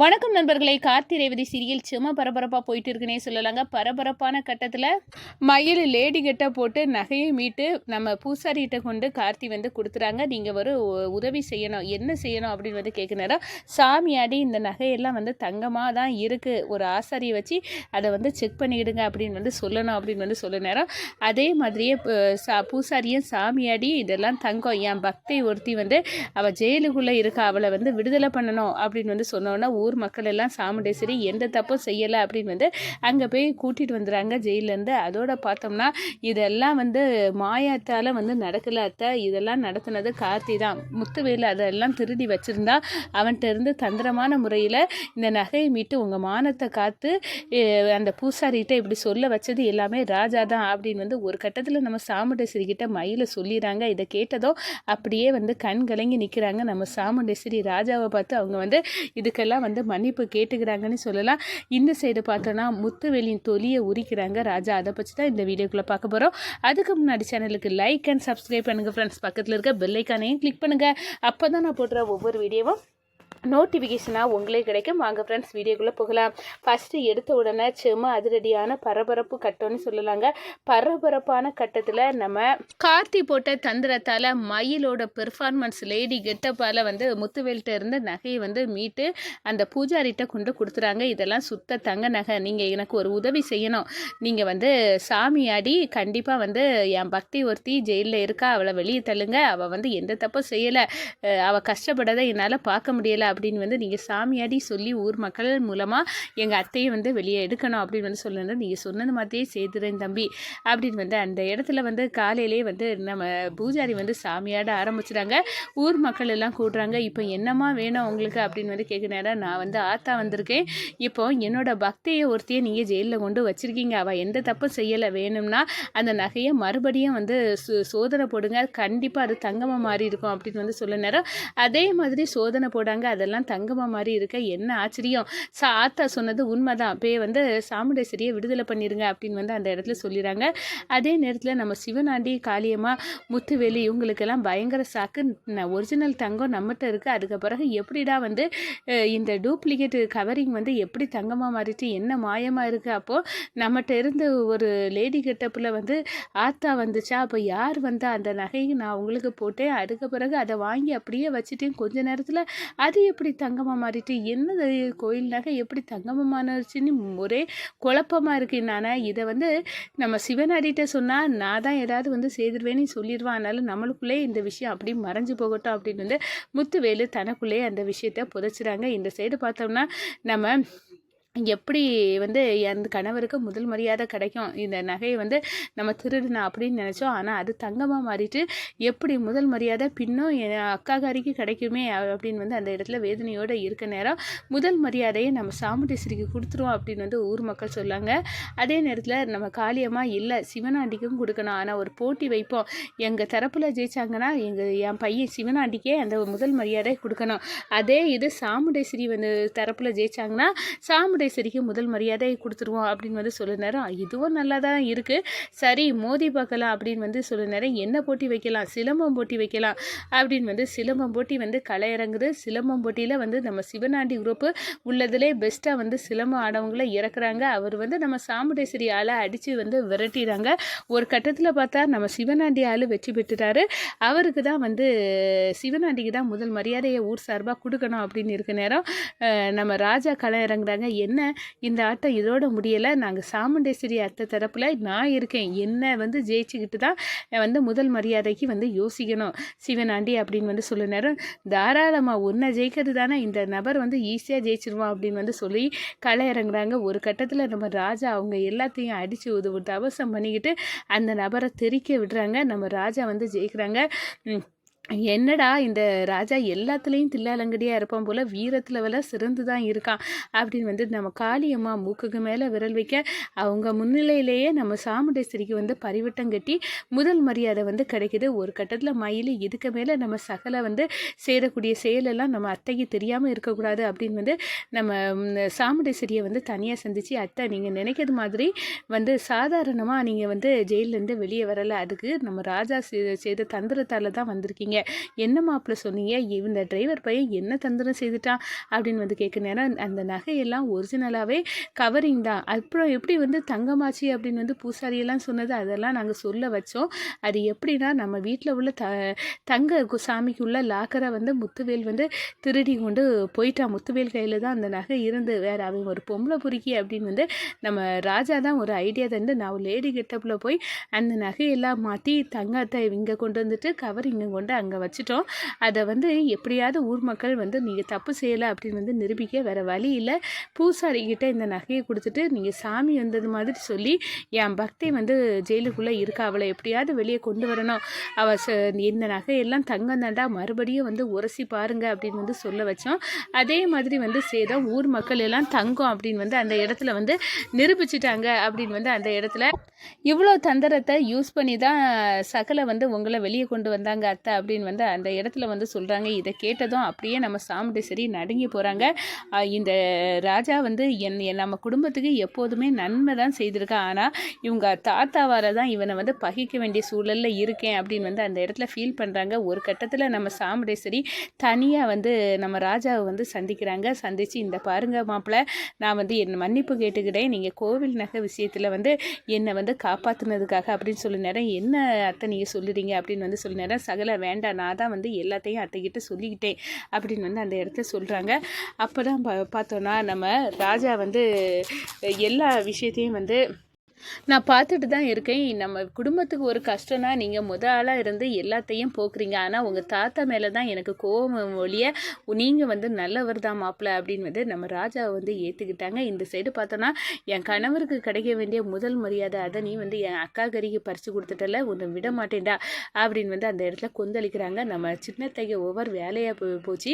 வணக்கம் நண்பர்களே. கார்த்தி ரேவதி சீரியல் சும்மா பரபரப்பாக போயிட்டு இருக்குன்னே சொல்லலாங்க. பரபரப்பான கட்டத்தில் மயில் லேடி கெட்ட போட்டு நகையை மீட்டு நம்ம பூசாரிகிட்ட கொண்டு கார்த்தி வந்து கொடுத்துறாங்க. நீங்கள் ஒரு உதவி செய்யணும், என்ன செய்யணும் அப்படின்னு வந்து கேட்குறாரோ, சாமியாடி இந்த நகையெல்லாம் வந்து தங்கமாக தான் இருக்குது, ஒரு ஆசாரியை வச்சு அதை வந்து செக் பண்ணிவிடுங்க அப்படின்னு வந்து சொல்லணும் அப்படின்னு வந்து சொல்ல நேரம். அதே மாதிரியே பூசாரியும் சாமியாடி இதெல்லாம் தங்கம், என் பக்தை ஒருத்தி வந்து அவள் ஜெயிலுக்குள்ளே இருக்கா, அவளை வந்து விடுதலை பண்ணணும் அப்படின்னு வந்து சொன்னோன்னா ஊர் மக்கள் எல்லாம் சாமுண்டேஸ்வரி எந்த தப்பும் செய்யலை அப்படின்னு வந்து அங்கே போய் கூட்டிகிட்டு வந்துடுறாங்க ஜெயிலேருந்து. அதோட பார்த்தோம்னா இதெல்லாம் வந்து மாயாத்தால் வந்து நடக்கல அத்தை, இதெல்லாம் நடத்துனது கார்த்தி தான். முத்துவேலு அதெல்லாம் திருடி வச்சுருந்தா அவன்கிட்ட இருந்து தந்திரமான முறையில் இந்த நகையை மீட்டு உங்கள் மானத்தை காத்து அந்த பூசாரிகிட்ட இப்படி சொல்ல வச்சது எல்லாமே ராஜா தான் அப்படின்னு வந்து ஒரு கட்டத்தில் நம்ம சாமுண்டேஸ்வரி கிட்ட மயில சொல்லிடுறாங்க. இதை கேட்டதும் அப்படியே வந்து கண் கலங்கி நிற்கிறாங்க நம்ம சாமுண்டேஸ்வரி. ராஜாவை பார்த்து அவங்க வந்து இதுக்கெல்லாம் வந்து மன்னிப்பு கேட்டுக்கிறாங்கன்னு சொல்லலாம். இந்த சைடு பார்த்தோன்னா முத்துவேலின் தொலியை உரிக்கிறாங்க ராஜா. அதை பற்றி தான் இந்த வீடியோக்குள்ளே பார்க்க போகிறோம். அதுக்கு முன்னாடி சேனலுக்கு லைக் அண்ட் சப்ஸ்கிரைப் பண்ணுங்கள் ஃப்ரெண்ட்ஸ். பக்கத்தில் இருக்க பெல் ஐக்கானையும் கிளிக் பண்ணுங்கள். அப்போ தான் நான் போடுற ஒவ்வொரு வீடியோவும் நோட்டிஃபிகேஷனாக உங்களே கிடைக்கும். வாங்க ஃப்ரெண்ட்ஸ் வீடியோக்குள்ளே போகலாம். ஃபஸ்ட்டு எடுத்த உடனே சும்மா அதிரடியான பரபரப்பு கட்டம்னு சொல்லலாங்க. பரபரப்பான கட்டத்தில் நம்ம கார்த்தி போட்ட தந்திரத்தால் மயிலோட பெர்ஃபார்மன்ஸ் லேடி கெட்டப்பால் வந்து முத்துவேல்கிட்ட இருந்த நகையை வந்து மீட்டு அந்த பூஜாரிகிட்ட கொண்டு கொடுத்துறாங்க. இதெல்லாம் சுத்த தங்க நகை, நீங்கள் எனக்கு ஒரு உதவி செய்யணும். நீங்கள் வந்து சாமியாடி கண்டிப்பாக வந்து என் பக்தி ஒருத்தி ஜெயிலில் இருக்கா, அவளை வெளியே தள்ளுங்க, அவள் வந்து எந்த தப்பும் செய்யலை, அவள் கஷ்டப்படாத என்னால் பார்க்க முடியலை அப்படின்னு வந்து நீங்கள் சாமியாடி சொல்லி ஊர் மக்கள் மூலமாக எங்கள் அத்தையை வந்து வெளியே எடுக்கணும் அப்படின்னு வந்து சொல்லணும். நீங்கள் சொன்னது மாதிரியே செய்துறேன் தம்பி அப்படின்னு வந்து அந்த இடத்துல வந்து காலையிலே வந்து நம்ம பூஜாரி வந்து சாமியாட ஆரம்பிச்சுறாங்க. ஊர் மக்கள் எல்லாம் கூடுறாங்க. இப்போ என்னம்மா வேணும் உங்களுக்கு அப்படின்னு வந்து கேட்க நேரம், நான் வந்து ஆத்தா வந்திருக்கேன், இப்போ என்னோட பக்தியை ஒருத்தையை நீங்கள் ஜெயிலில் கொண்டு வச்சுருக்கீங்க, அவள் எந்த தப்பும் செய்யலை, வேணும்னா அந்த நகையை மறுபடியும் வந்து சோதனை போடுங்க, கண்டிப்பாக அது தங்கமாக மாறி இருக்கும் அப்படின்னு வந்து சொல்ல நேரம். அதே மாதிரி சோதனை போடாங்க, அதெல்லாம் தங்கமாக மாதிரி இருக்க என்ன ஆச்சரியம், ஆத்தா சொன்னது உண்மைதான், போய் வந்து சாமுண்டேஸ்வரியை விடுதலை பண்ணிடுங்க அப்படின்னு வந்து அந்த இடத்துல சொல்லிடுறாங்க. அதே நேரத்தில் நம்ம சிவனாண்டி, காளியம்மா, முத்துவேலி இவங்களுக்கெல்லாம் பயங்கர சாக்கு. ஒரிஜினல் தங்கம் நம்மகிட்ட இருக்குது, அதுக்கு பிறகு எப்படிடா வந்து இந்த டூப்ளிகேட் கவரிங் வந்து எப்படி தங்கமாக மாறிட்டு என்ன மாயமாக இருக்குது, அப்போது நம்மகிட்ட இருந்து ஒரு லேடி கெட்டப்பில் வந்து ஆத்தா வந்துச்சா, அப்போ யார் வந்தா, அந்த நகையை நான் உங்களுக்கு போட்டேன், அதுக்கு பிறகு அதை வாங்கி அப்படியே வச்சுட்டேன், கொஞ்ச நேரத்தில் அது எப்படி தங்கமாக மாறிட்டு, என்னது கோயில் நகை எப்படி தங்கமாக மாறிச்சுன்னு ஒரே குழப்பமாக இருக்குது. நான் இதை வந்து நம்ம சிவனாடிகிட்ட சொன்னால் நான் தான் ஏதாவது வந்து செய்திருவேன்னு சொல்லிடுவான், அதனால் நம்மளுக்குள்ளே இந்த விஷயம் அப்படி மறைஞ்சு போகட்டும் அப்படின்னு வந்து முத்துவேலு தனக்குள்ளேயே அந்த விஷயத்தை புதைச்சிறாங்க. இந்த சைடு பார்த்தோம்னா நம்ம எப்படி வந்து அந்த கணவருக்கு முதல் மரியாதை கிடைக்கும், இந்த நகையை வந்து நம்ம திருடுனா அப்படின்னு நினச்சோம், ஆனால் அது தங்கமாக மாறிட்டு எப்படி முதல் மரியாதை பின்னும் என் அக்காகாரிக்கு கிடைக்குமே அப்படின்னு வந்து அந்த இடத்துல வேதனையோடு இருக்க நேரம் முதல் மரியாதையை நம்ம சாமுண்டேஸ்வரிக்கு கொடுத்துருவோம் அப்படின்னு வந்து ஊர் மக்கள் சொல்லாங்க. அதே நேரத்தில் நம்ம காளியம்மா இல்லை சிவனாண்டிக்கும் கொடுக்கணும், ஆனால் ஒரு போட்டி வைப்போம், எங்கள் தரப்பில் ஜெயிச்சாங்கன்னா என் பையன் சிவனாண்டிக்கே அந்த முதல் மரியாதை கொடுக்கணும், அதே இது சாமுண்டேஸ்வரி வந்து தரப்பில் ஜெயிச்சாங்கன்னா சாமுண்டேஸ்வரிக்கு முதல் மரியாதை கொடுத்துருவோம் அப்படின்னு வந்து சொல்ல நேரம். இதுவும் நல்லா தான் இருக்குது, சரி மோதி பார்க்கலாம் அப்படின்னு வந்து சொல்ல நேரம். என்ன போட்டி வைக்கலாம், சிலம்பம் போட்டி வைக்கலாம் அப்படின்னு வந்து சிலம்பம் போட்டி வந்து களை இறங்குது. சிலம்பம் போட்டியில் வந்து நம்ம சிவனாண்டி குரூப்பு உள்ளதிலே பெஸ்ட்டாக வந்து சிலம்பம் ஆடவங்களை இறக்குறாங்க. அவர் வந்து நம்ம சாமுண்டேஸ்வரி ஆளை அடித்து வந்து விரட்டிடுறாங்க. ஒரு கட்டத்தில் பார்த்தா நம்ம சிவனாண்டி ஆள் வெற்றி பெற்றுட்டாரு. அவருக்கு தான் வந்து சிவனாண்டிக்கு தான் முதல் மரியாதையை ஊர் சார்பாக கொடுக்கணும் அப்படின்னு இருக்க நேரம் நம்ம ராஜா களை இறங்குறாங்க. என்ன இந்த ஆட்டம் இதோட முடியலை, நாங்கள் சாமுண்டேஸ்வரி அத்தை தரப்பில் நான் இருக்கேன், என்ன வந்து ஜெயிச்சுக்கிட்டு தான் வந்து முதல் மரியாதைக்கு வந்து யோசிக்கணும் சிவனாண்டி அப்படின்னு வந்து சொல்ல நேரம். தாராளமாக ஒன்றை ஜெயிக்கிறது தானே, இந்த நபர் வந்து ஈஸியாக ஜெயிச்சிருவான் அப்படின்னு வந்து சொல்லி களை இறங்குறாங்க. ஒரு கட்டத்தில் நம்ம ராஜா அவங்க எல்லாத்தையும் அடித்து ஒரு தவசம் பண்ணிக்கிட்டு அந்த நபரை தெறிக்க விடுறாங்க. நம்ம ராஜா வந்து ஜெயிக்கிறாங்க. என்னடா இந்த ராஜா எல்லாத்துலேயும் தில்லாலங்கடியாக இருப்பான் போல், வீரத்தில் சிறந்து தான் இருக்கான் அப்படின்னு வந்து நம்ம காளியம்மா மூக்குக்கு மேலே விரல் வைக்க அவங்க முன்னிலையிலேயே நம்ம சாமுண்டேஸ்வரிக்கு வந்து பரிவட்டம் கட்டி முதல் மரியாதை வந்து கிடைக்கிது. ஒரு கட்டத்தில் மயில் இதுக்கு மேலே நம்ம சகலை வந்து சேரக்கூடிய செயலெல்லாம் நம்ம அத்தைக்கு தெரியாமல் இருக்கக்கூடாது அப்படின்னு வந்து நம்ம சாமுண்டேஸ்வரியை வந்து தனியாக சந்தித்து, அத்தை நீங்கள் நினைக்கிறது மாதிரி வந்து சாதாரணமாக நீங்கள் வந்து ஜெயிலேருந்து வெளியே வரலை, அதுக்கு நம்ம ராஜா செய்த தந்திரத்தால் தான் வந்திருக்கீங்க, சொன்னீங்க, என்ன மாப்பிள்ள சொன்னீங்க, இந்த டிரைவர் பையன் என்ன தந்திரம் செய்துட்டான் அப்படின்னு வந்து கேட்க நேரம் அந்த நகையெல்லாம் ஒரிஜினலாகவே கவரிங் தான். அப்புறம் எப்படி வந்து தங்கமாச்சு அப்படின்னு வந்து பூசாரியெல்லாம் சொன்னது அதெல்லாம் நாங்கள் சொல்ல வச்சோம். அது எப்படின்னா நம்ம வீட்டில் உள்ள தங்க சாமிக்கு உள்ள லாக்கரை வந்து முத்துவேல் வந்து திருடி கொண்டு போயிட்டான். முத்துவேல் கையில் தான் அந்த நகை இருந்து வேறு அவன் ஒரு பொம்பளை பொறுக்கி அப்படின்னு வந்து நம்ம ராஜா தான் ஒரு ஐடியா தந்து நான் லேடி கெட்டப்பில் போய் அந்த நகையெல்லாம் மாற்றி தங்கத்தை இங்கே கொண்டு வந்துட்டு கவர் இங்கே கொண்டு அங்கே வச்சுட்டோம். அதை வந்து எப்படியாவது ஊர் மக்கள் வந்து நீங்கள் தப்பு செய்யலை அப்படின்னு வந்து நிரூபிக்க வேறு வழி இல்லை. பூசாரிக்கிட்ட இந்த நகையை கொடுத்துட்டு நீங்கள் சாமி வந்தது மாதிரி சொல்லி என் பக்தி வந்து ஜெயிலுக்குள்ளே இருக்கா, அவளை எப்படியாவது வெளியே கொண்டு வரணும், அவள் இந்த நகையெல்லாம் தங்கம் தாண்டா, மறுபடியும் வந்து உரசி பாருங்க அப்படின்னு வந்து சொல்ல வச்சோம். அதே மாதிரி வந்து சேதம் ஊர் மக்கள் எல்லாம் தங்கம் அப்படின்னு வந்து அந்த இடத்துல வந்து நிரூபிச்சிட்டாங்க. அப்படின்னு வந்து அந்த இடத்துல இவ்வளோ தந்திரத்தை யூஸ் பண்ணி தான் சகலை வந்து உங்களை வெளியே கொண்டு வந்தாங்க அத்தை அப்படின்னு வந்து அந்த இடத்துல வந்து சொல்கிறாங்க. இதை கேட்டதும் அப்படியே நம்ம சாமுண்டேஸ்வரி நடுங்கி போகிறாங்க. இந்த ராஜா வந்து நம்ம குடும்பத்துக்கு எப்போதுமே நன்மை தான் செய்திருக்கான், ஆனால் இவங்க தாத்தாவால் தான் இவனை வந்து பகிக்க வேண்டிய சூழலில் இருக்கேன் அப்படின்னு வந்து அந்த இடத்துல ஃபீல் பண்ணுறாங்க. ஒரு கட்டத்தில் நம்ம சாமுண்டேஸ்வரி தனியாக வந்து நம்ம ராஜாவை வந்து சந்தித்து இந்த பாருங்க மாப்பிள்ள, நான் வந்து என் மன்னிப்பு கேட்டுக்கிட்டேன், நீங்கள் கோவில் நகை விஷயத்தில் வந்து என்னை வந்து காப்பாற்றினதுக்காக அப்படின்னு சொல்லி நேரம் என்ன அத்தை நீங்கள் சொல்லுறீங்க அப்படின்னு வந்து சொல்லி நேரம் சகல வேண்டாம், நான் தான் வந்து எல்லாத்தையும் அத்தைக்கிட்ட சொல்லிக்கிட்டேன் அப்படின்னு வந்து அந்த இடத்த சொல்கிறாங்க. அப்போ தான் பார்த்தோன்னா நம்ம ராஜா வந்து எல்லா விஷயத்தையும் வந்து நான் பார்த்துட்டு தான் இருக்கேன். நம்ம குடும்பத்துக்கு ஒரு கஷ்டம்னா நீங்கள் ஆளாக இருந்து எல்லாத்தையும் போக்குறீங்க, ஆனால் உங்கள் தாத்தா மேலே தான் எனக்கு கோபம் ஒழிய நீங்கள் வந்து நல்லவர் தான் மாப்பிள்ள அப்படின்னு வந்து நம்ம ராஜாவை வந்து ஏற்றுக்கிட்டாங்க. இந்த சைடு பார்த்தோன்னா என் கணவருக்கு கிடைக்க வேண்டிய முதல் மரியாதை அதை நீ வந்து என் அக்கா கறிக்கு பறித்து கொடுத்துட்டல, உன்னை விட மாட்டேன்டா அப்படின்னு வந்து அந்த இடத்துல கொந்தளிக்கிறாங்க. நம்ம சின்னத்தைக்கு ஒவ்வொரு வேலையாக போச்சு.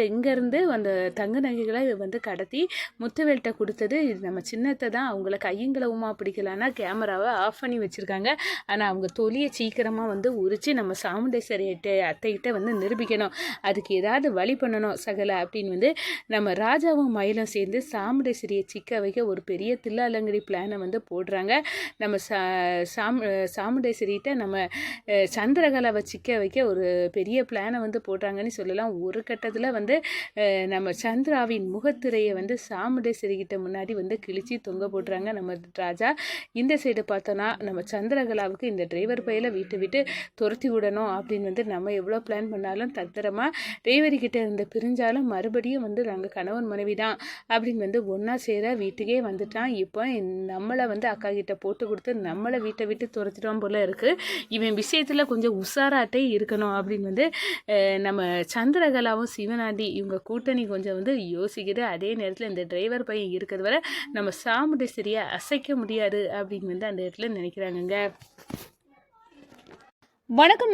இங்கேருந்து அந்த தங்க நகைகளை வந்து கடத்தி முத்துவேல்கிட்ட கொடுத்தது நம்ம சின்னத்தை தான். அவங்கள கையங்களவுமா பிடிக்கலான்னா கேமராவை ஆஃப் பண்ணி வச்சுருக்காங்க. ஆனால் அவங்க தொலியை சீக்கிரமாக வந்து உரித்து நம்ம சாமுண்டேஸ்வரியிட்ட அத்தைகிட்ட வந்து நிரூபிக்கணும், அதுக்கு ஏதாவது வழி பண்ணணும் சகலை அப்படின்னு வந்து நம்ம ராஜாவும் மயிலும் சேர்ந்து சாமுண்டேஸ்வரியை சிக்க வைக்க ஒரு பெரிய தில்லாலங்கடி பிளானை வந்து போடுறாங்க. நம்ம சாமுண்டேஸ்வரிகிட்ட நம்ம சந்திரகலாவை சிக்க வைக்க ஒரு பெரிய பிளானை வந்து போடுறாங்கன்னு சொல்லலாம். ஒரு கட்டத்தில் வந்து நம்ம சந்திராவின் முகத்திரையை வந்து சாமுண்டேஸ்வரிகிட்ட முன்னாடி வந்து கிழிச்சி தொங்க போடுறாங்க நம்ம ராஜா. இந்த சைடு பார்த்தோன்னா நம்ம சந்திரகலாவுக்கு இந்த டிரைவர் பையில விட்டு துரத்தி விடணும் அப்படின்னு வந்து நம்ம எவ்வளோ பிளான் பண்ணாலும் தத்திரமாக டிரைவர்கிட்ட இருந்து பிரிஞ்சாலும் மறுபடியும் வந்து நாங்கள் கணவன் மனைவி தான் அப்படின்னு வந்து ஒன்றா சேர வீட்டுக்கே வந்துட்டான். இப்போ நம்மளை வந்து அக்கா கிட்ட போட்டு கொடுத்து நம்மளை வீட்டை விட்டு துரத்திட்டோம் போல இருக்குது. இவன் விஷயத்தில் கொஞ்சம் உஷாராட்டே இருக்கணும் அப்படின்னு வந்து நம்ம சந்திரகலாவும் சிவனாண்டி இவங்க கூட்டணி கொஞ்சம் வந்து யோசிக்குது. அதே நேரத்தில் இந்த டிரைவர் பையன் இருக்கிறது வரை நம்ம சாமுண்டேஸ்வரியை அசைக்க முடியாது அப்படின்னு வந்து அந்த இடத்துல நினைக்கிறாங்கங்க. வணக்கம்.